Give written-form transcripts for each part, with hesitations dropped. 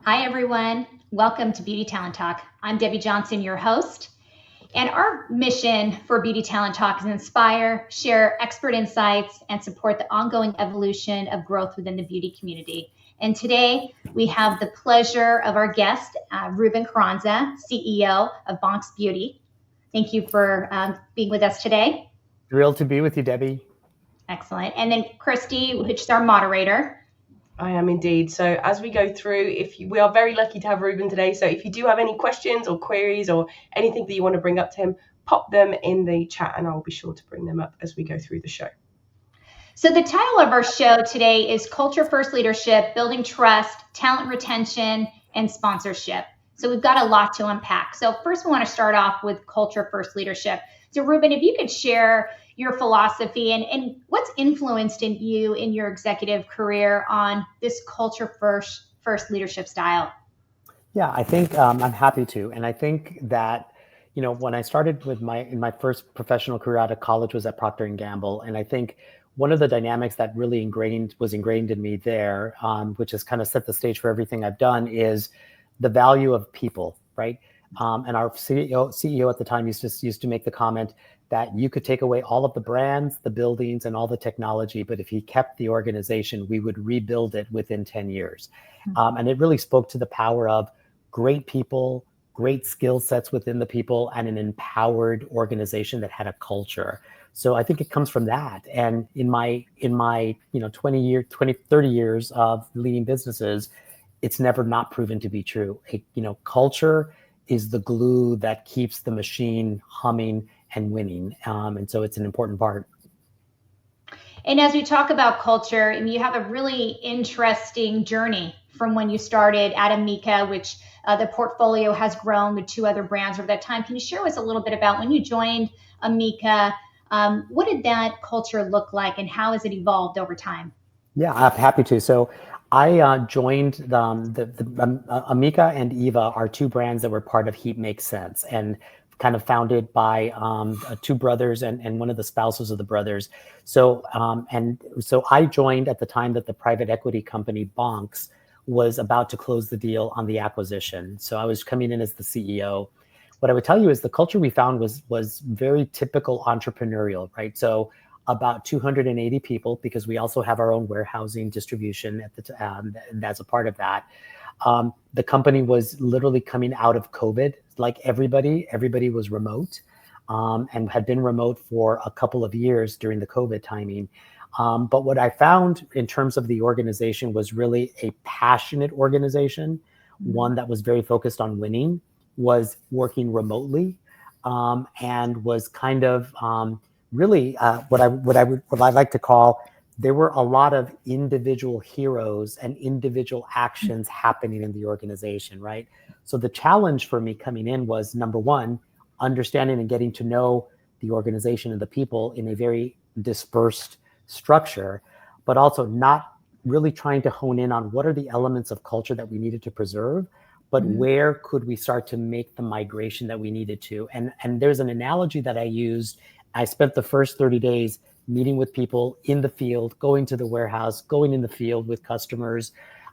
Hi, everyone. Welcome to Beauty Talent Talk. I'm Debbie Johnson, your host. And our mission for Beauty Talent Talk is inspire, share expert insights, and support the ongoing evolution of growth within the beauty community. And today we have the pleasure of our guest, Reuben Carranza, CEO of Bonks Beauty. Thank you for being with us today. Thrilled to be with you, Debbie. Excellent. And then Christy, which is our moderator. I am indeed. So as we go through, we are very lucky to have Reuben today. So if you do have any questions or queries or anything that you want to bring up to him, pop them in the chat and I'll be sure to bring them up as we go through the show. So the title of our show today is Culture First Leadership, Building Trust, Talent Retention, and Sponsorship. So we've got a lot to unpack. So first we want to start off with Culture First Leadership. So Reuben, if you could share your philosophy and what's influenced in you in your executive career on this Culture First leadership style. Yeah, I think I'm happy to. And I think that, when I started with my first professional career out of college was at Procter & Gamble. And I think one of the dynamics that really was ingrained in me there, which has kind of set the stage for everything I've done, is the value of people, right? And our CEO at the time used to make the comment that you could take away all of the brands, the buildings, and all the technology, but if he kept the organization, we would rebuild it within 10 years. And it really spoke to the power of great people, great skill sets within the people, and an empowered organization that had a culture. So I think it comes from that. And in my 30 years of leading businesses, it's never not proven to be true. Culture is the glue that keeps the machine humming and winning. And so it's an important part. And as we talk about culture, and you have a really interesting journey from when you started at Amika, which the portfolio has grown with 2 other brands over that time. Can you share with us a little bit about when you joined Amika? What did that culture look like and how has it evolved over time? Yeah, I'm happy to. So I joined the Amika and Eva are 2 brands that were part of Heat Makes Sense and kind of founded by 2 brothers and one of the spouses of the brothers. So I joined at the time that the private equity company Bonks was about to close the deal on the acquisition. So I was coming in as the CEO. What I would tell you is the culture we found was very typical entrepreneurial, right? So about 280 people, because we also have our own warehousing distribution and as a part of that. The company was literally coming out of COVID, like everybody was remote and had been remote for a couple of years during the COVID timing. But what I found in terms of the organization was really a passionate organization, one that was very focused on winning, was working remotely, and was kind of really what I like to call, there were a lot of individual heroes and individual actions happening in the organization, right? So the challenge for me coming in was, number one, understanding and getting to know the organization and the people in a very dispersed structure, but also not really trying to hone in on what are the elements of culture that we needed to preserve, but where could we start to make the migration that we needed to? And there's an analogy that I used. I spent the first 30 days meeting with people in the field, going to the warehouse, going in the field with customers,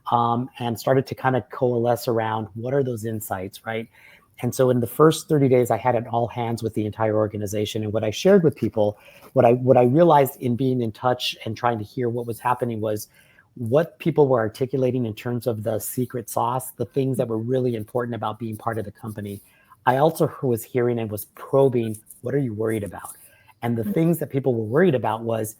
and started to kind of coalesce around what are those insights, right? And so in the first 30 days, I had an all hands with the entire organization. And what I shared with people, what I realized in being in touch and trying to hear what was happening was what people were articulating in terms of the secret sauce, the things that were really important about being part of the company. I also was hearing and was probing, what are you worried about? And the things that people were worried about was,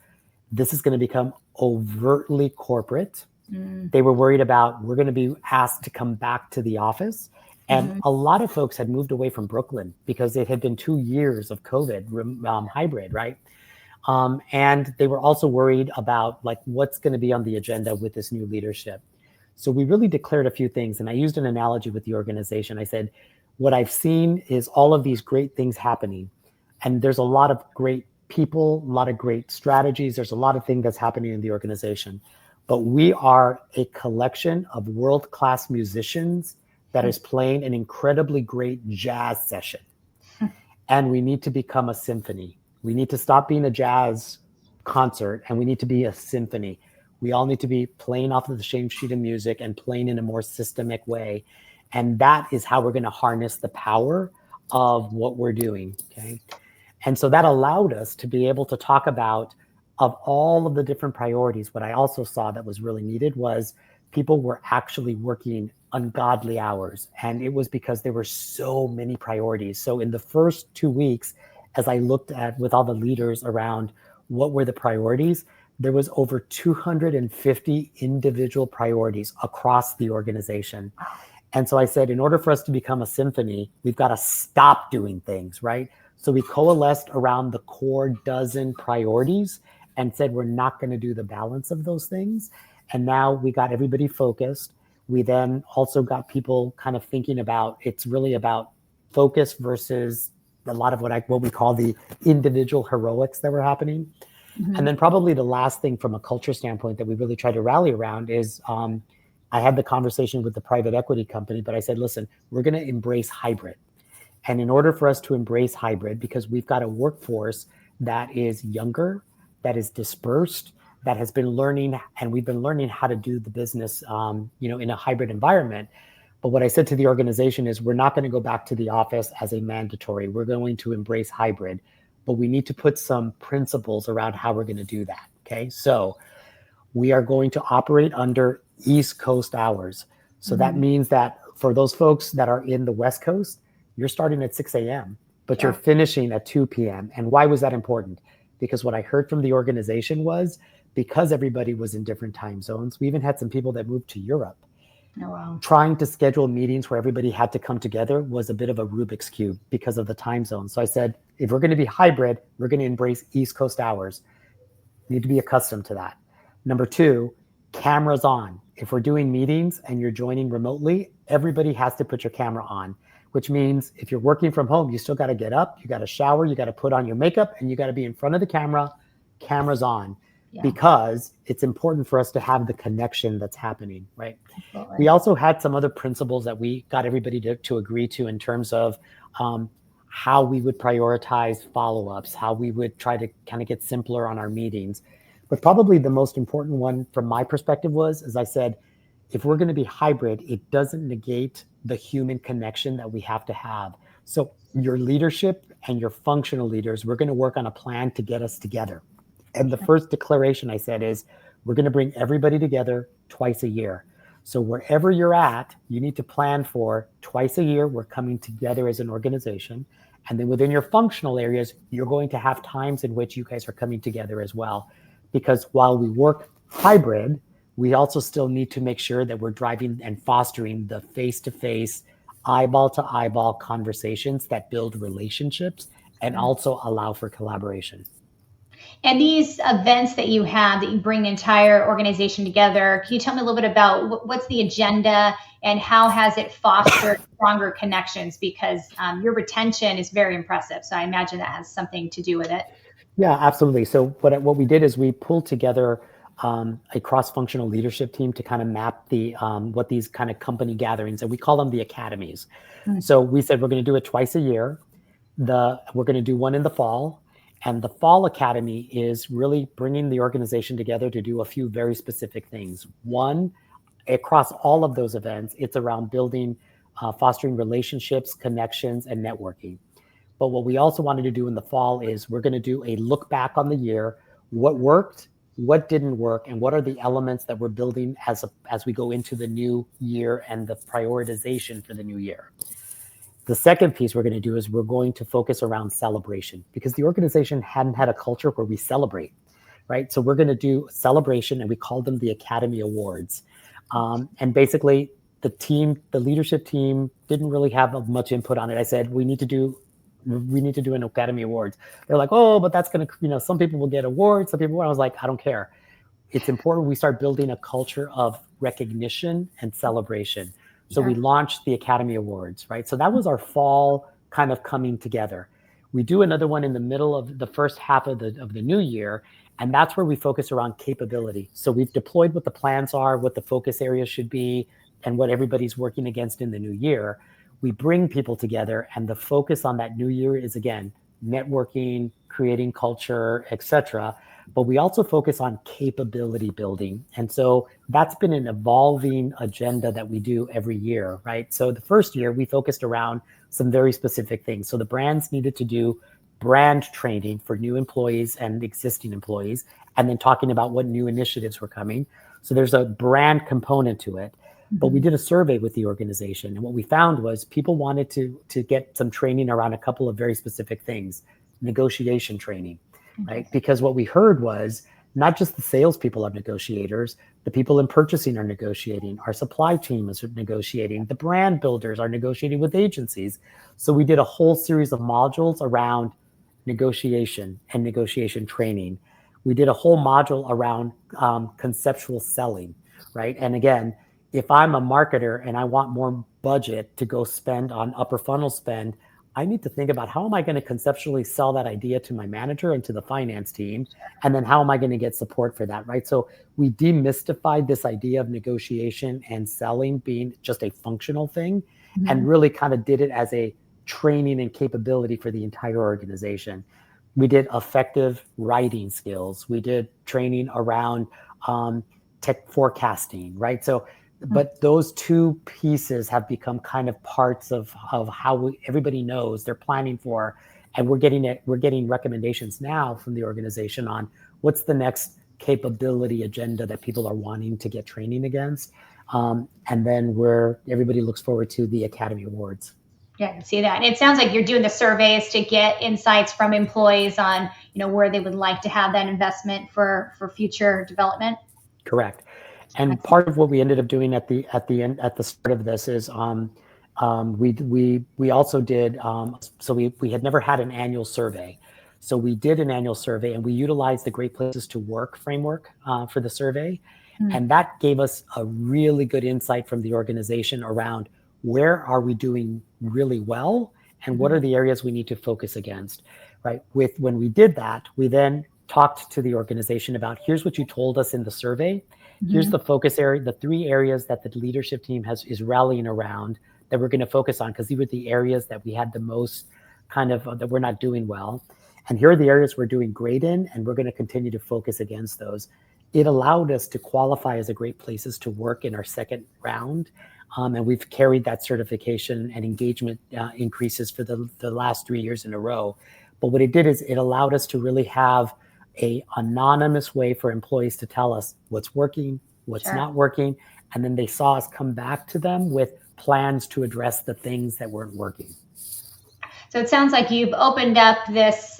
this is going to become overtly corporate. They were worried about, we're going to be asked to come back to the office. And a lot of folks had moved away from Brooklyn because it had been 2 years of COVID hybrid, right? And they were also worried about like what's going to be on the agenda with this new leadership. So we really declared a few things. And I used an analogy with the organization. I said, what I've seen is all of these great things happening. And there's a lot of great people, a lot of great strategies. There's a lot of things that's happening in the organization. But we are a collection of world-class musicians that is playing an incredibly great jazz session. And we need to become a symphony. We need to stop being a jazz concert and we need to be a symphony. We all need to be playing off of the same sheet of music and playing in a more systemic way. And that is how we're going to harness the power of what we're doing. Okay. And so that allowed us to be able to talk about, of all of the different priorities, what I also saw that was really needed was people were actually working ungodly hours. And it was because there were so many priorities. So in the first 2 weeks, as I looked at with all the leaders around what were the priorities, there was over 250 individual priorities across the organization. And so I said, in order for us to become a symphony, we've got to stop doing things, right? So we coalesced around the core dozen priorities and said, we're not going to do the balance of those things. And now we got everybody focused. We then also got people kind of thinking about, it's really about focus versus a lot of what we call the individual heroics that were happening. Mm-hmm. And then probably the last thing from a culture standpoint that we really try to rally around is, I had the conversation with the private equity company, but I said, listen, we're going to embrace hybrid. And in order for us to embrace hybrid, because we've got a workforce that is younger, that is dispersed, that has been learning, and we've been learning how to do the business, in a hybrid environment. But what I said to the organization is, we're not going to go back to the office as a mandatory. We're going to embrace hybrid, but we need to put some principles around how we're going to do that. Okay, so we are going to operate under East Coast hours. So that means that for those folks that are in the West Coast, you're starting at 6 a.m., but you're finishing at 2 p.m. And why was that important? Because what I heard from the organization was, because everybody was in different time zones, we even had some people that moved to Europe. Oh, wow. Trying to schedule meetings where everybody had to come together was a bit of a Rubik's Cube because of the time zone. So I said, if we're going to be hybrid, we're going to embrace East Coast hours. You need to be accustomed to that. Number two, cameras on. If we're doing meetings and you're joining remotely, everybody has to put your camera on, which means if you're working from home, you still got to get up, you got to shower, you got to put on your makeup, and you got to be in front of the camera, cameras on, because it's important for us to have the connection that's happening, right? Absolutely. We also had some other principles that we got everybody to agree to in terms of how we would prioritize follow-ups, how we would try to kind of get simpler on our meetings. But probably the most important one from my perspective was, as I said, if we're going to be hybrid, it doesn't negate the human connection that we have to have. So your leadership and your functional leaders, we're going to work on a plan to get us together. And the first declaration I said is, we're going to bring everybody together twice a year. So wherever you're at, you need to plan for twice a year, we're coming together as an organization. And then within your functional areas, you're going to have times in which you guys are coming together as well. Because while we work hybrid, we also still need to make sure that we're driving and fostering the face-to-face, eyeball-to-eyeball conversations that build relationships and also allow for collaboration. And these events that you have, that you bring the entire organization together, can you tell me a little bit about what's the agenda and how has it fostered stronger connections? Because your retention is very impressive. So I imagine that has something to do with it. Yeah, absolutely. So what we did is we pulled together a cross-functional leadership team to kind of map the what these kind of company gatherings, and we call them the academies. Mm-hmm. So we said we're going to do it twice a year. We're going to do one in the fall. And the Fall Academy is really bringing the organization together to do a few very specific things. One, across all of those events, it's around building, fostering relationships, connections, and networking. But what we also wanted to do in the fall is we're going to do a look back on the year, what worked, what didn't work, and what are the elements that we're building as we go into the new year and the prioritization for the new year. The second piece we're going to do is we're going to focus around celebration, because the organization hadn't had a culture where we celebrate, right? So we're going to do celebration, and we call them the Academy Awards. And basically, the leadership team didn't really have much input on it. I said, we need to do an Academy Awards. They're like, oh, but that's going to, some people will get awards, some people won't. I was like, I don't care. It's important we start building a culture of recognition and celebration. So we launched the Academy Awards, right? So that was our fall kind of coming together. We do another one in the middle of the first half of the new year, and that's where we focus around capability. So we've deployed what the plans are, what the focus areas should be, and what everybody's working against in the new year. We bring people together, and the focus on that new year is, again, networking, creating culture, etc. but we also focus on capability building. And so that's been an evolving agenda that we do every year, right? So the first year we focused around some very specific things. So the brands needed to do brand training for new employees and existing employees, and then talking about what new initiatives were coming. So there's a brand component to it. But we did a survey with the organization, and what we found was people wanted to get some training around a couple of very specific things. Negotiation training, right? Because what we heard was not just the salespeople are negotiators, the people in purchasing are negotiating, our supply team is negotiating, the brand builders are negotiating with agencies. So we did a whole series of modules around negotiation and negotiation training. We did a whole module around conceptual selling, right? And again, if I'm a marketer and I want more budget to go spend on upper funnel spend, I need to think about how am I going to conceptually sell that idea to my manager and to the finance team? And then how am I going to get support for that, right? So we demystified this idea of negotiation and selling being just a functional thing and really kind of did it as a training and capability for the entire organization. We did effective writing skills. We did training around tech forecasting, right? So but those two pieces have become kind of parts of how everybody knows they're planning for, and we're getting recommendations now from the organization on what's the next capability agenda that people are wanting to get training against, and then everybody looks forward to the Academy Awards. Yeah, I can see that. And it sounds like you're doing the surveys to get insights from employees on, where they would like to have that investment for future development. Correct. And part of what we ended up doing at the start of this is we also did so we had never had an annual survey, so we did an annual survey and we utilized the Great Places to Work framework for the survey, and that gave us a really good insight from the organization around where are we doing really well and what are the areas we need to focus against, right? When we did that, we then talked to the organization about here's what you told us in the survey. Here's the focus area, the 3 areas that the leadership team is rallying around that we're going to focus on, because these were the areas that we had the most kind of that we're not doing well. And here are the areas we're doing great in, and we're going to continue to focus against those. It allowed us to qualify as a Great Places to Work in our second round. And we've carried that certification and engagement increases for the last 3 years in a row. But what it did is it allowed us to really have a anonymous way for employees to tell us what's working, what's not working, and then they saw us come back to them with plans to address the things that weren't working. So it sounds like you've opened up this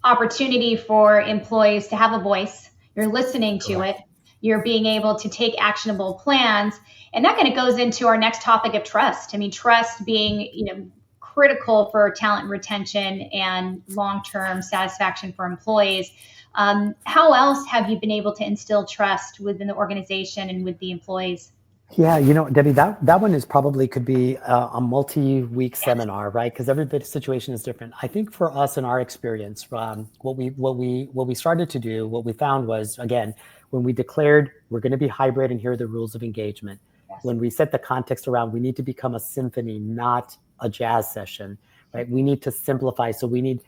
opportunity for employees to have a voice. You're listening to it. You're being able to take actionable plans, and that kind of goes into our next topic of trust. I mean, trust being, critical for talent retention and long-term satisfaction for employees. How else have you been able to instill trust within the organization and with the employees? Yeah, Debbie, that one is probably could be a multi-week seminar, right? Because everybody's situation is different. I think for us in our experience, what we started to do, what we found was, again, when we declared we're going to be hybrid and here are the rules of engagement, when we set the context around we need to become a symphony, not a jazz session, right? We need to simplify. So we need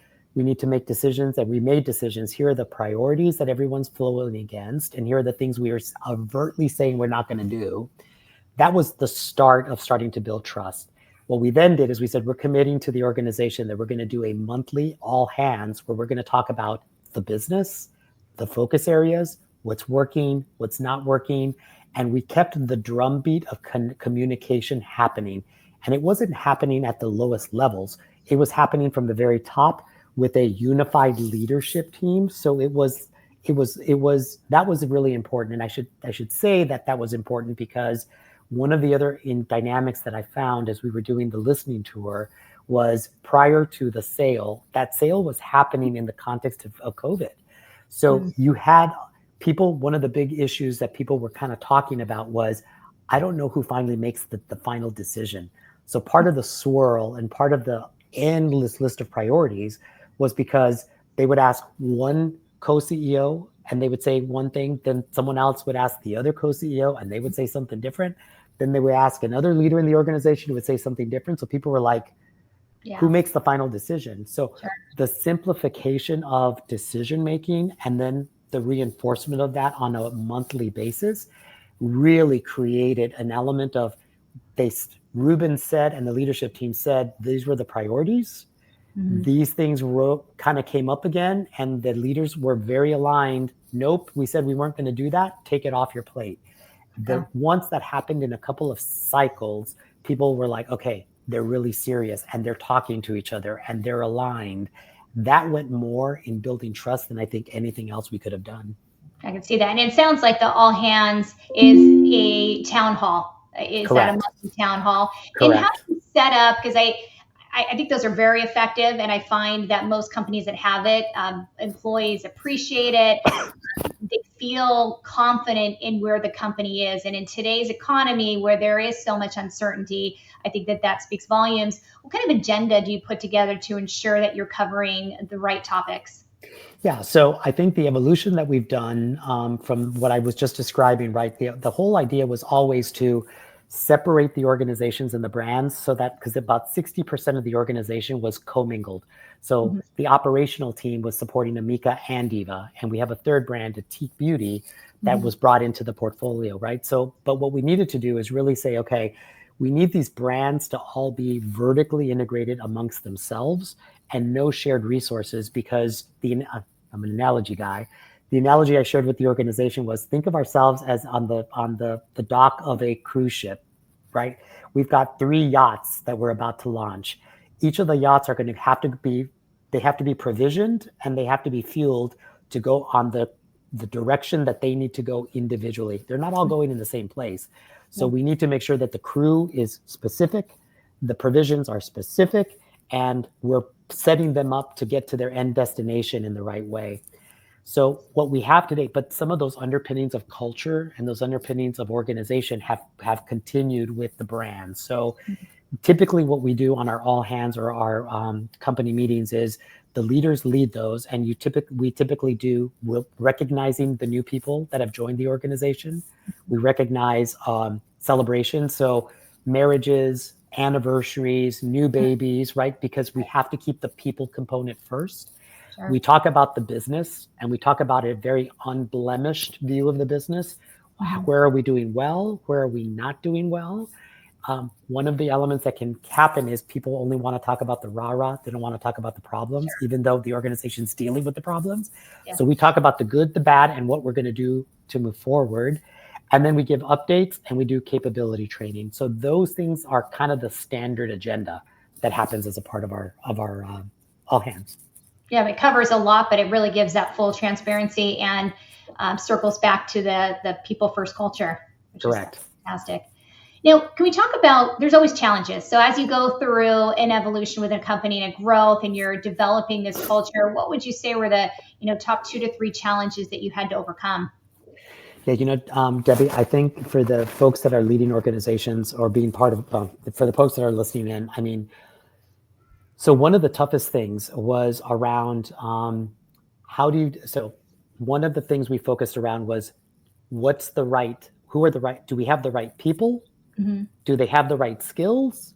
to make decisions, and we made decisions. Here are the priorities that everyone's flowing against, and here are the things we are overtly saying we're not going to do. That was the start of starting to build trust. What we then did is we said, we're committing to the organization that we're going to do a monthly all hands where we're going to talk about the business, the focus areas, what's working, what's not working. And we kept the drumbeat of communication happening. And it wasn't happening at the lowest levels. It was happening from the very top with a unified leadership team. So that was really important. And I should say that was important because one of the other dynamics that I found as we were doing the listening tour was prior to the sale, that sale was happening in the context of COVID. So you had people, one of the big issues that people were kind of talking about was, I don't know who finally makes the final decision. So part of the swirl and part of the endless list of priorities was because they would ask one co-CEO and they would say one thing, then someone else would ask the other co-CEO and they would say something different. Then they would ask another leader in the organization who would say something different. So people were like, Who makes the final decision? So Sure. the simplification of decision making and then the reinforcement of that on a monthly basis really created an element of Reuben said, and the leadership team said, these were the priorities. These things kind of came up again, and the leaders were very aligned. Nope, we said we weren't going to do that. Take it off your plate. Once that happened in a couple of cycles, people were like, okay, they're really serious and they're talking to each other and they're aligned. That went more in building trust than I think anything else we could have done. I can see that. And it sounds like the all hands is a town hall. Is Correct. that a monthly town hall? Correct. And how do you set up? Because I think those are very effective. And I find that most companies that have it, employees appreciate it. They feel confident in where the company is. And in today's economy, where there is so much uncertainty, I think that speaks volumes. What kind of agenda do you put together to ensure that you're covering the right topics? Yeah, so I think the evolution that we've done from what I was just describing, right? The whole idea was always to separate the organizations and the brands so that, because about 60% of the organization was commingled. So the operational team was supporting Amika and Eva, and we have a third brand, Teak Beauty, that was brought into the portfolio, right? So, but what we needed to do is really say, okay, we need these brands to all be vertically integrated amongst themselves and no shared resources, because I'm an analogy guy. The analogy I shared with the organization was, think of ourselves as on the dock of a cruise ship, right? We've got 3 yachts that we're about to launch. Each of the yachts are going to have to be provisioned and they have to be fueled to go on the direction that they need to go individually. They're not all going in the same place. So we need to make sure that the crew is specific, the provisions are specific, and we're setting them up to get to their end destination in the right way. So what we have today, but some of those underpinnings of culture and those underpinnings of organization have continued with the brand. So typically what we do on our all hands or our company meetings is the leaders lead those, and we typically do recognizing the new people that have joined the organization. We recognize celebrations, so marriages, anniversaries, new babies, right? Because we have to keep the people component first. Sure. We talk about the business, and we talk about a very unblemished view of the business. Where are we doing well? Where are we not doing well? One of the elements that can happen is people only want to talk about the rah-rah. They don't want to talk about the problems, even though the organization's dealing with the problems. Yeah. So we talk about the good, the bad, and what we're going to do to move forward. And then we give updates and we do capability training. So those things are kind of the standard agenda that happens as a part of our all hands. Yeah, it covers a lot, but it really gives that full transparency and circles back to the people first culture. Which Correct. Is fantastic. Now, can we talk about, there's always challenges. So as you go through an evolution within a company and a growth and you're developing this culture, what would you say were the top 2 to 3 challenges that you had to overcome? Yeah, Debbie, I think for the folks that are leading organizations or being part of, for the folks that are listening in, I mean, so one of the toughest things was around so one of the things we focused around was do we have the right people? Do they have the right skills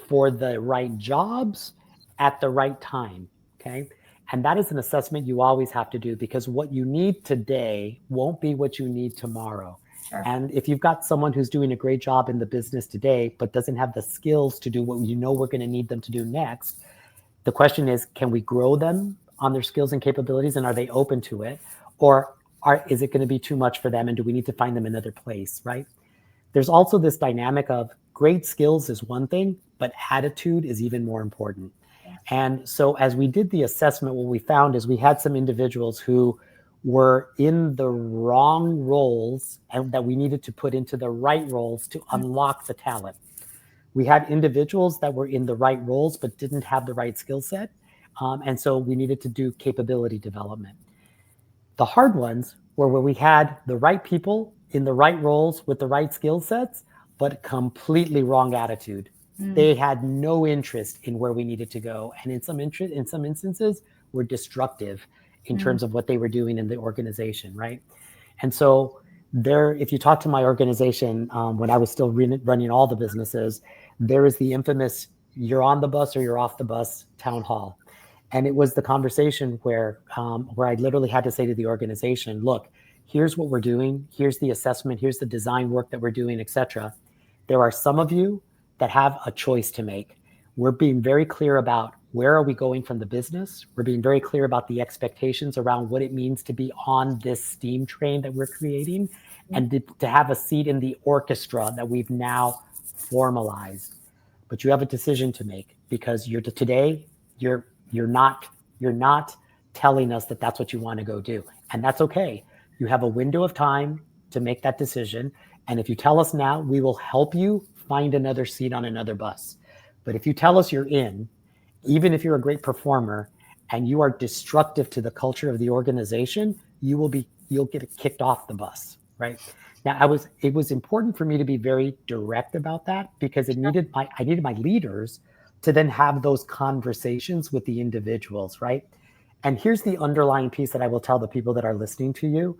for the right jobs at the right time? Okay. And that is an assessment you always have to do, because what you need today won't be what you need tomorrow. Sure. And if you've got someone who's doing a great job in the business today, but doesn't have the skills to do what we're going to need them to do next, the question is, can we grow them on their skills and capabilities, and are they open to it? Or is it going to be too much for them, and do we need to find them another place, right? There's also this dynamic of great skills is one thing, but attitude is even more important. Yeah. And so as we did the assessment, what we found is we had some individuals who were in the wrong roles and that we needed to put into the right roles to unlock the talent. We had individuals that were in the right roles but didn't have the right skill set. And so we needed to do capability development. The hard ones were where we had the right people in the right roles with the right skill sets, but completely wrong attitude. They had no interest in where we needed to go. And in some instances were destructive in terms of what they were doing in the organization, right? And so if you talk to my organization, when I was still running all the businesses, there is the infamous you're on the bus or you're off the bus town hall. And it was the conversation where I literally had to say to the organization, look, here's what we're doing. Here's the assessment. Here's the design work that we're doing, et cetera. There are some of you that have a choice to make. We're being very clear about where are we going from the business. We're being very clear about the expectations around what it means to be on this steam train that we're creating and to have a seat in the orchestra that we've now formalized. But you have a decision to make because you're not telling us that that's what you want to go do. And that's okay. You have a window of time to make that decision. And if you tell us now, we will help you find another seat on another bus. But if you tell us you're in, even if you're a great performer and you are destructive to the culture of the organization, you'll get kicked off the bus, right? Now, it was important for me to be very direct about that because I needed my leaders to then have those conversations with the individuals, right? And here's the underlying piece that I will tell the people that are listening to you.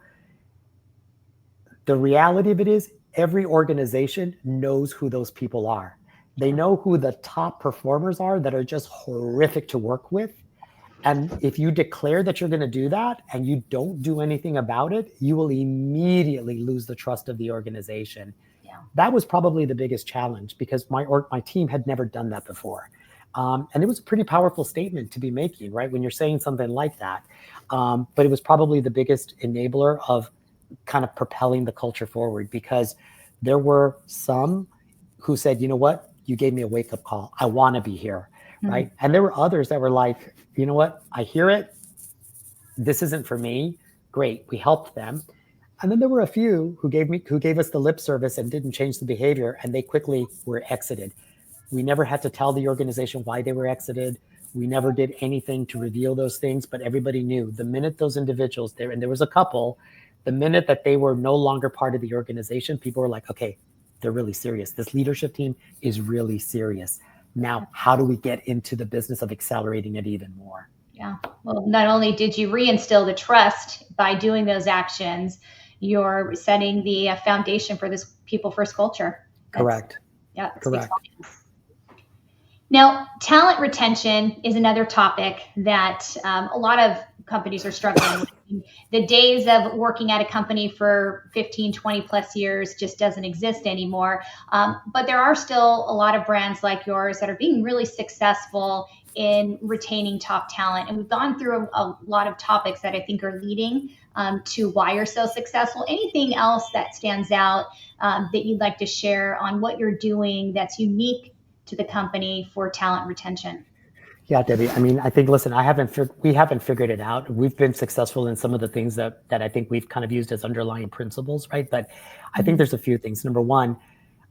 The reality of it is every organization knows who those people are. They know who the top performers are that are just horrific to work with. And if you declare that you're going to do that and you don't do anything about it, you will immediately lose the trust of the organization. Yeah. That was probably the biggest challenge because my team had never done that before. And it was a pretty powerful statement to be making, right? When you're saying something like that. But it was probably the biggest enabler of kind of propelling the culture forward because there were some who said, you know what, you gave me a wake-up call. I want to be here, right? And there were others that were like, you know what, I hear it. This isn't for me. Great, we helped them. And then there were a few who gave us the lip service and didn't change the behavior, and they quickly were exited. We never had to tell the organization why they were exited. We never did anything to reveal those things, but everybody knew the minute those individuals there, and there was a couple, the minute that they were no longer part of the organization, people were like, okay, they're really serious. This leadership team is really serious. Now, how do we get into the business of accelerating it even more? Yeah. Well, not only did you reinstill the trust by doing those actions, you're setting the foundation for this people first culture. Correct. Yeah. Correct. Now, talent retention is another topic that a lot of companies are struggling with. The days of working at a company for 15, 20 plus years just doesn't exist anymore. But there are still a lot of brands like yours that are being really successful in retaining top talent. And we've gone through a lot of topics that I think are leading to why you're so successful. Anything else that stands out that you'd like to share on what you're doing that's unique to the company for talent retention? Yeah, Debbie. I mean, I think, listen, we haven't figured it out. We've been successful in some of the things that I think we've kind of used as underlying principles, right? But I think there's a few things. Number one,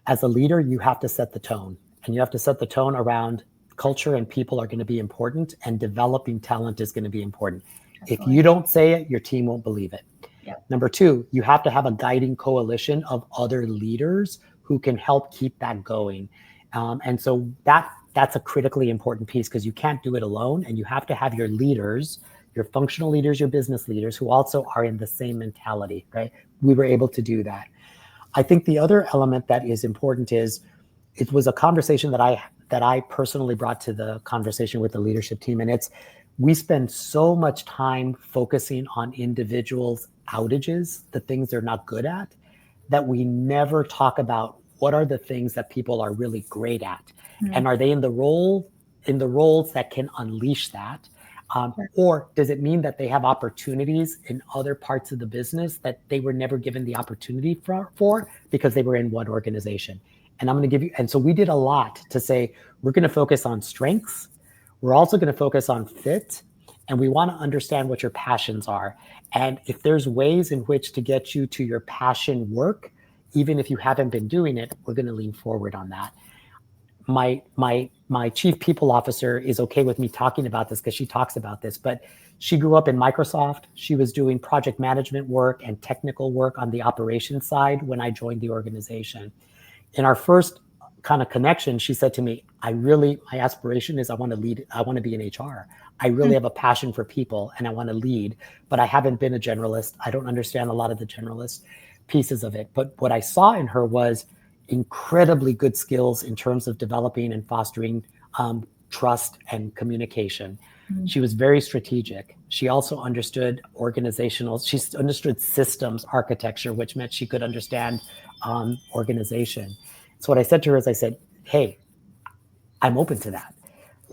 as a leader, you have to set the tone, and you have to set the tone around culture and people are going to be important, and developing talent is going to be important. Absolutely. If you don't say it, your team won't believe it. Yep. Number two, you have to have a guiding coalition of other leaders who can help keep that going. And so that's a critically important piece because you can't do it alone, and you have to have your leaders, your functional leaders, your business leaders who also are in the same mentality, right? We were able to do that. I think the other element that is important is it was a conversation that I personally brought to the conversation with the leadership team, and we spend so much time focusing on individuals' outages, the things they're not good at, that we never talk about what are the things that people are really great at, and are they in the roles that can unleash that, or does it mean that they have opportunities in other parts of the business that they were never given the opportunity for because they were in one organization? And I'm going to give you, and so we did a lot to say we're going to focus on strengths, we're also going to focus on fit, and we want to understand what your passions are, and if there's ways in which to get you to your passion work. Even if you haven't been doing it, we're going to lean forward on that. My chief people officer is okay with me talking about this because she talks about this, but she grew up in Microsoft. She was doing project management work and technical work on the operations side when I joined the organization. In our first kind of connection, she said to me, my aspiration is I want to lead. I want to be in HR. I really have a passion for people and I want to lead, but I haven't been a generalist. I don't understand a lot of the generalist pieces of it. But what I saw in her was incredibly good skills in terms of developing and fostering trust and communication. She was very strategic. She also understood she understood systems architecture, which meant she could understand organization. So what I said to her is, I said, hey, I'm open to that.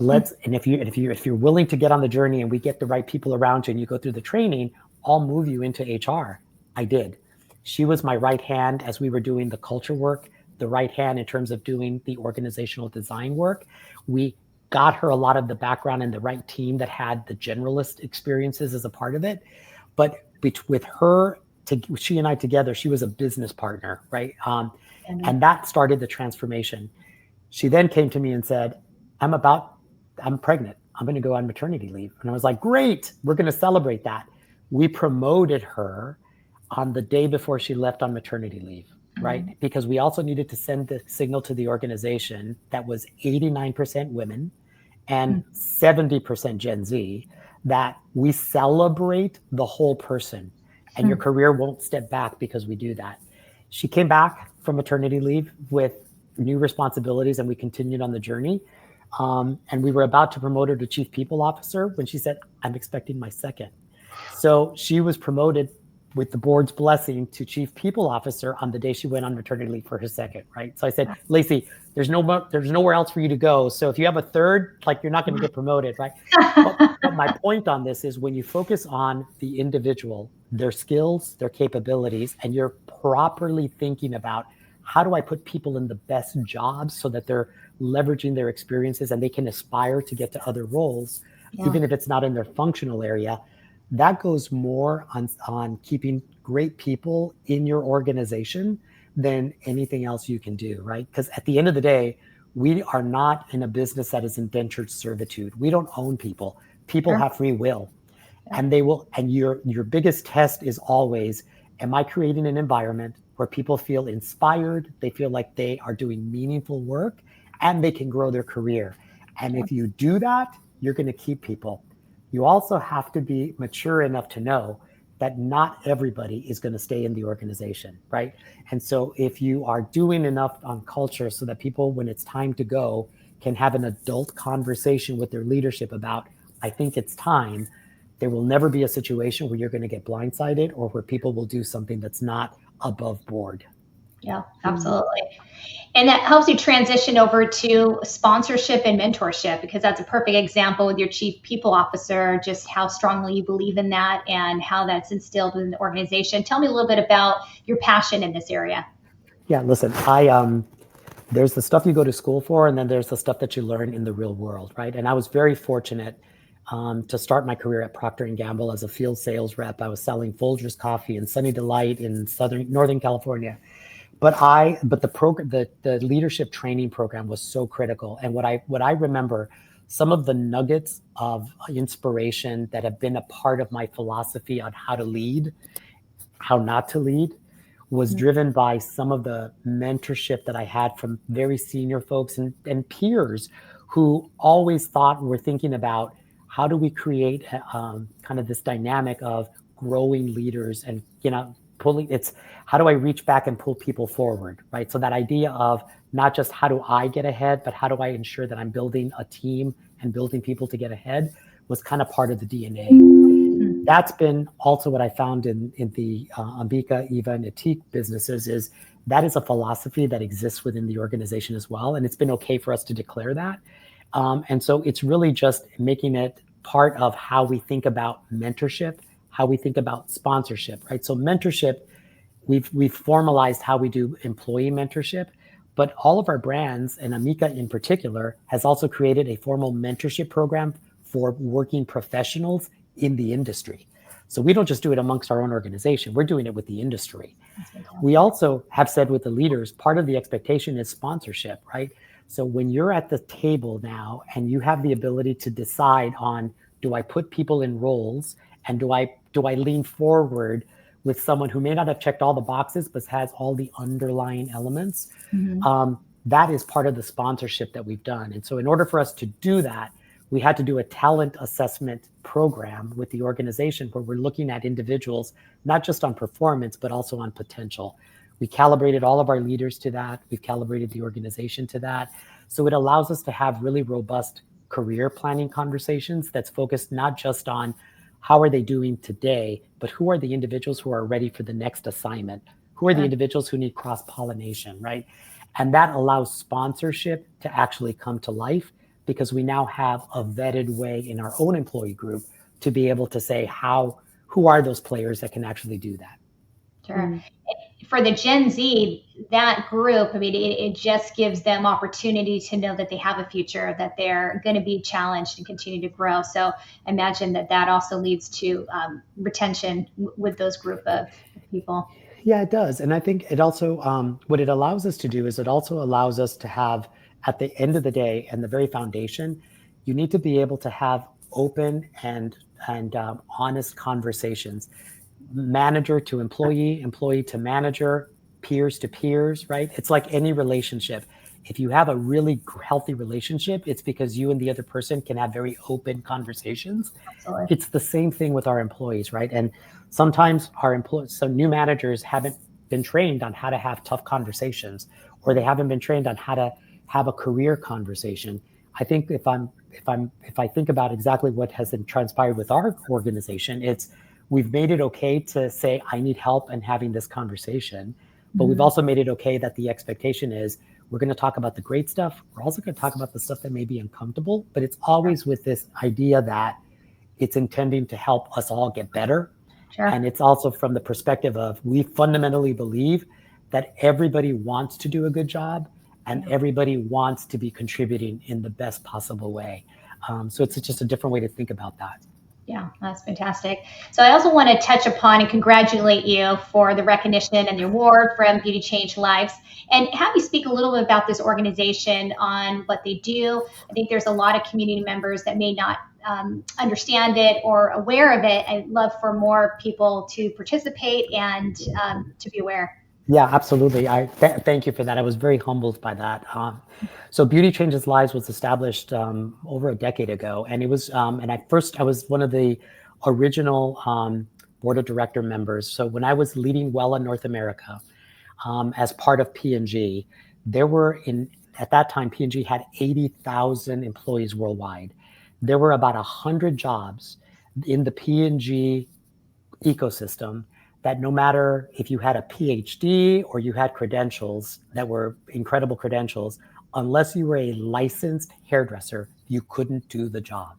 And if you're willing to get on the journey and we get the right people around you and you go through the training, I'll move you into HR. I did. She was my right hand as we were doing the culture work, the right hand in terms of doing the organizational design work. We got her a lot of the background and the right team that had the generalist experiences as a part of it. But with her, she and I together, she was a business partner, right? And that started the transformation. She then came to me and said, I'm pregnant. I'm going to go on maternity leave. And I was like, great, we're going to celebrate that. We promoted her on the day before she left on maternity leave, right? Because we also needed to send the signal to the organization that was 89% women and 70% Gen Z, that we celebrate the whole person and your career won't step back because we do that. She came back from maternity leave with new responsibilities and we continued on the journey. And we were about to promote her to chief people officer when she said, I'm expecting my second. So she was promoted with the board's blessing to chief people officer on the day she went on maternity leave for her second, right? So I said, Lacey, there's nowhere else for you to go. So if you have a third, like, you're not going to get promoted, right? But my point on this is when you focus on the individual, their skills, their capabilities, and you're properly thinking about how do I put people in the best jobs so that they're leveraging their experiences and they can aspire to get to other roles, even if it's not in their functional area, that goes more on keeping great people in your organization than anything else you can do, right? Because at the end of the day, we are not in a business that is indentured servitude. We don't own people. People have free will. And they will, and your biggest test is always, am I creating an environment where people feel inspired, they feel like they are doing meaningful work, and they can grow their career? And if you do that, you're going to keep people. You also have to be mature enough to know that not everybody is going to stay in the organization, right? And so if you are doing enough on culture so that people, when it's time to go, can have an adult conversation with their leadership about, I think it's time, there will never be a situation where you're going to get blindsided or where people will do something that's not above board. Yeah, absolutely. And that helps you transition over to sponsorship and mentorship, because that's a perfect example with your chief people officer, just how strongly you believe in that and how that's instilled within the organization. Tell me a little bit about your passion in this area. Yeah, listen, there's the stuff you go to school for, and then there's the stuff that you learn in the real world, right? And I was very fortunate to start my career at Procter & Gamble as a field sales rep. I was selling Folgers coffee and Sunny Delight in Northern California. But the leadership training program was so critical. And what I remember, some of the nuggets of inspiration that have been a part of my philosophy on how to lead, how not to lead, was driven by some of the mentorship that I had from very senior folks and peers who always were thinking about how do we create kind of this dynamic of growing leaders and, how do I reach back and pull people forward, right? So that idea of not just how do I get ahead, but how do I ensure that I'm building a team and building people to get ahead was kind of part of the DNA. That's been also what I found in the Amika, Eva, and Atik businesses is that is a philosophy that exists within the organization as well. And it's been okay for us to declare that. And so it's really just making it part of how we think about mentorship, how we think about sponsorship, right? So mentorship, we've formalized how we do employee mentorship, but all of our brands, and Amika in particular, has also created a formal mentorship program for working professionals in the industry. So we don't just do it amongst our own organization, we're doing it with the industry. We also have said with the leaders, part of the expectation is sponsorship, right? So when you're at the table now and you have the ability to decide on, do I put people in roles and do I lean forward with someone who may not have checked all the boxes, but has all the underlying elements, that is part of the sponsorship that we've done. And so in order for us to do that, we had to do a talent assessment program with the organization where we're looking at individuals, not just on performance, but also on potential. We calibrated all of our leaders to that. We've calibrated the organization to that. So it allows us to have really robust career planning conversations that's focused not just on how are they doing today, but who are the individuals who are ready for the next assignment? Who are the individuals who need cross-pollination, right? And that allows sponsorship to actually come to life because we now have a vetted way in our own employee group to be able to say who are those players that can actually do that. Sure. For the Gen Z, that group, I mean, it just gives them opportunity to know that they have a future, that they're going to be challenged and continue to grow. So imagine that also leads to retention with those group of people. Yeah, it does. And I think it also, what it allows us to do is it also allows us to have, at the end of the day and the very foundation, you need to be able to have open and honest conversations. Manager to employee, employee to manager, peers to peers, right? It's like any relationship. If you have a really healthy relationship, it's because you and the other person can have very open conversations. Absolutely. It's the same thing with our employees, right? And sometimes our employees, so new managers haven't been trained on how to have tough conversations, or they haven't been trained on how to have a career conversation. I think if I think about exactly what has transpired with our organization, it's we've made it okay to say, I need help in having this conversation, but we've also made it okay that the expectation is we're going to talk about the great stuff. We're also going to talk about the stuff that may be uncomfortable, but it's always with this idea that it's intending to help us all get better. Sure. And it's also from the perspective of we fundamentally believe that everybody wants to do a good job and everybody wants to be contributing in the best possible way. So it's just a different way to think about that. Yeah, that's fantastic. So I also want to touch upon and congratulate you for the recognition and the award from Beauty Change Lives, and have you speak a little bit about this organization on what they do. I think there's a lot of community members that may not understand it or aware of it. I'd love for more people to participate and to be aware. Yeah, absolutely. Thank you for that. I was very humbled by that. So Beauty Changes Lives was established over a decade ago. And it was, and I was one of the original board of director members. So when I was leading Wella North America as part of P&G, at that time, P&G had 80,000 employees worldwide. There were about 100 jobs in the P&G ecosystem that no matter if you had a PhD or you had credentials that were incredible credentials, unless you were a licensed hairdresser, you couldn't do the job.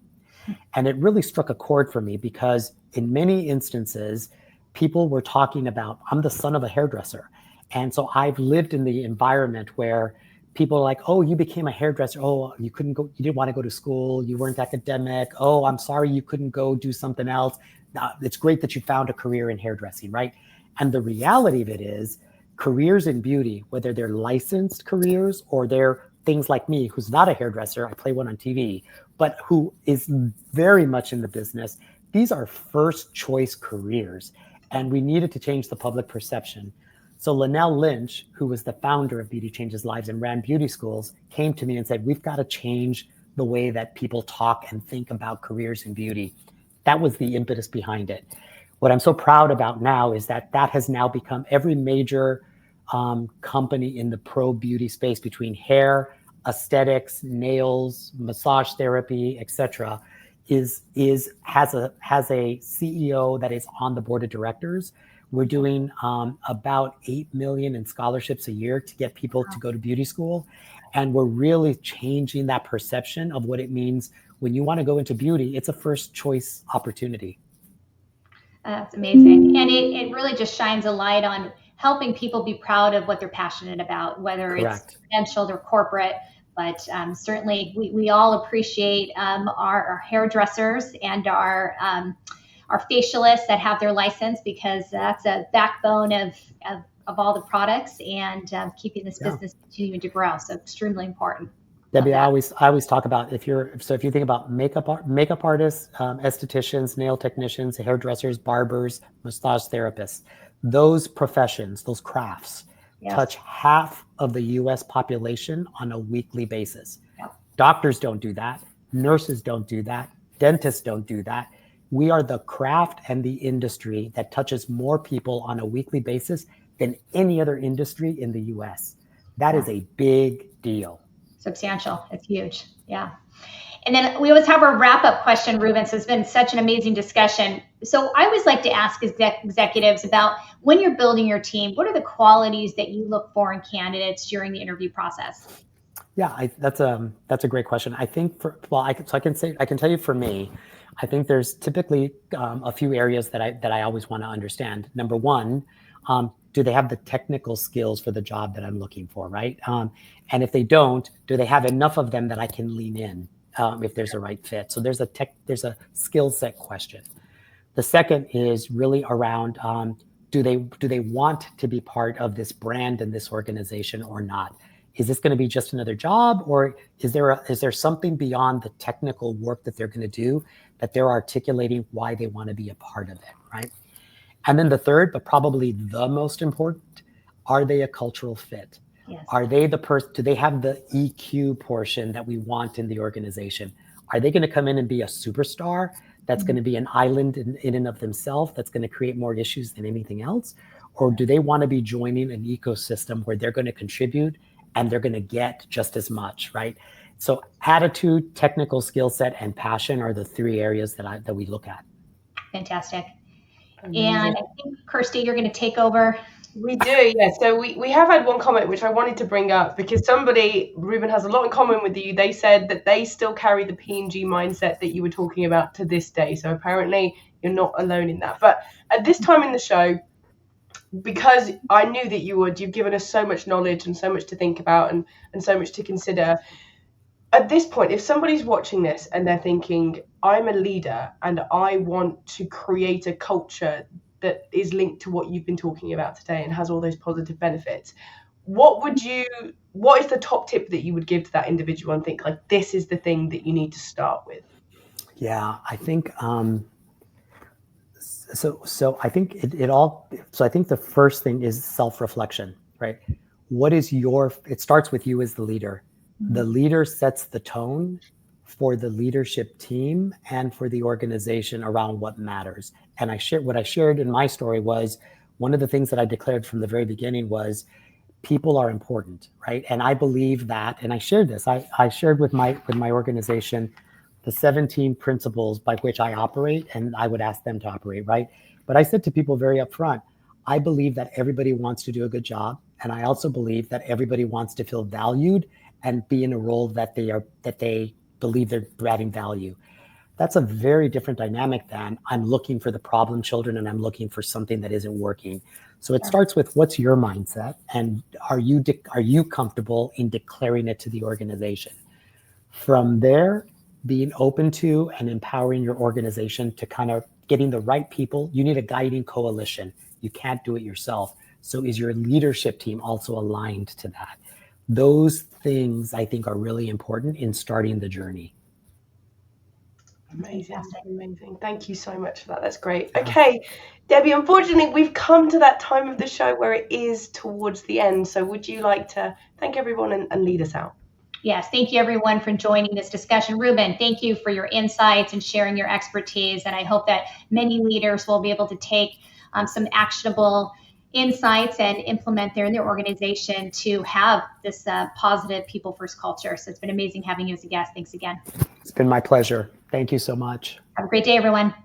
And it really struck a chord for me because in many instances, people were talking about, I'm the son of a hairdresser. And so I've lived in the environment where people are like, oh, you became a hairdresser. Oh, you couldn't go, you didn't want to go to school. You weren't academic. Oh, I'm sorry, you couldn't go do something else. It's great that you found a career in hairdressing, right? And the reality of it is careers in beauty, whether they're licensed careers or they're things like me, who's not a hairdresser, I play one on TV, but who is very much in the business, these are first choice careers. And we needed to change the public perception. So Linnell Lynch, who was the founder of Beauty Changes Lives and ran beauty schools, came to me and said, we've got to change the way that people talk and think about careers in beauty. That was the impetus behind it. What I'm so proud about now is that has now become every major company in the pro beauty space between hair, aesthetics, nails, massage therapy, etc. has a CEO that is on the board of directors. We're doing about 8 million in scholarships a year to get people to go to beauty school. And we're really changing that perception of what it means when you want to go into beauty. It's a first choice opportunity. That's amazing. And it really just shines a light on helping people be proud of what they're passionate about, whether Correct. It's credentialed or corporate. But certainly we all appreciate our hairdressers and our facialists that have their license, because that's a backbone of all the products and keeping this business continuing to grow. So extremely important. Debbie, I always talk about if you think about makeup artists, estheticians, nail technicians, hairdressers, barbers, massage therapists, those professions, those crafts touch half of the U.S. population on a weekly basis. Yep. Doctors don't do that. Nurses don't do that. Dentists don't do that. We are the craft and the industry that touches more people on a weekly basis than any other industry in the US. That is a big deal. Substantial. It's huge. Yeah. And then we always have our wrap-up question, Reuben. So it's been such an amazing discussion. So I always like to ask executives about when you're building your team, what are the qualities that you look for in candidates during the interview process? Yeah, that's a great question. I think I can tell you for me, I think there's typically a few areas that I always want to understand. Number one, do they have the technical skills for the job that I'm looking for, right? And if they don't, do they have enough of them that I can lean in if there's a right fit? So there's a skill set question. The second is really around do they want to be part of this brand and this organization or not? Is this going to be just another job, or is there something beyond the technical work that they're going to do that they're articulating why they want to be a part of it, right? And then the third, but probably the most important, are they a cultural fit? Yes. Are they do they have the EQ portion that we want in the organization? Are they going to come in and be a superstar that's going to be an island in and of themselves that's going to create more issues than anything else? Or do they want to be joining an ecosystem where they're going to contribute and they're going to get just as much, right? So attitude, technical skill set, and passion are the three areas that we look at. Fantastic. And I think, Kirsty, you're going to take over. We do, yeah. So we have had one comment which I wanted to bring up because Reuben has a lot in common with you. They said that they still carry the P&G mindset that you were talking about to this day. So apparently you're not alone in that. But at this time in the show, because I knew that you've given us so much knowledge and so much to think about and so much to consider. At this point, if somebody's watching this and they're thinking, I'm a leader and I want to create a culture that is linked to what you've been talking about today and has all those positive benefits, what is the top tip that you would give to that individual and think like, this is the thing that you need to start with? Yeah, I think, so I think I think the first thing is self-reflection, right? It starts with you as the leader. The leader sets the tone for the leadership team and for the organization around what matters. And what I shared in my story was one of the things that I declared from the very beginning was people are important, right? And I believe that, and I shared this. I shared with my organization the 17 principles by which I operate, and I would ask them to operate, right? But I said to people very upfront, I believe that everybody wants to do a good job, and I also believe that everybody wants to feel valued and be in a role that they believe they're adding value. That's a very different dynamic than I'm looking for the problem children and I'm looking for something that isn't working. So it starts with what's your mindset, and are you comfortable in declaring it to the organization? From there, being open to and empowering your organization to kind of getting the right people. You need a guiding coalition. You can't do it yourself. So is your leadership team also aligned to that? Those things I think are really important in starting the journey. Amazing. Thank you so much for that. That's great. Okay, Debbie, unfortunately, we've come to that time of the show where it is towards the end. So would you like to thank everyone and lead us out? Yes, thank you everyone for joining this discussion. Reuben, thank you for your insights and sharing your expertise. And I hope that many leaders will be able to take some actionable insights and implement there in their organization to have this positive people first culture. So it's been amazing having you as a guest. Thanks again. It's been my pleasure. Thank you so much. Have a great day, everyone.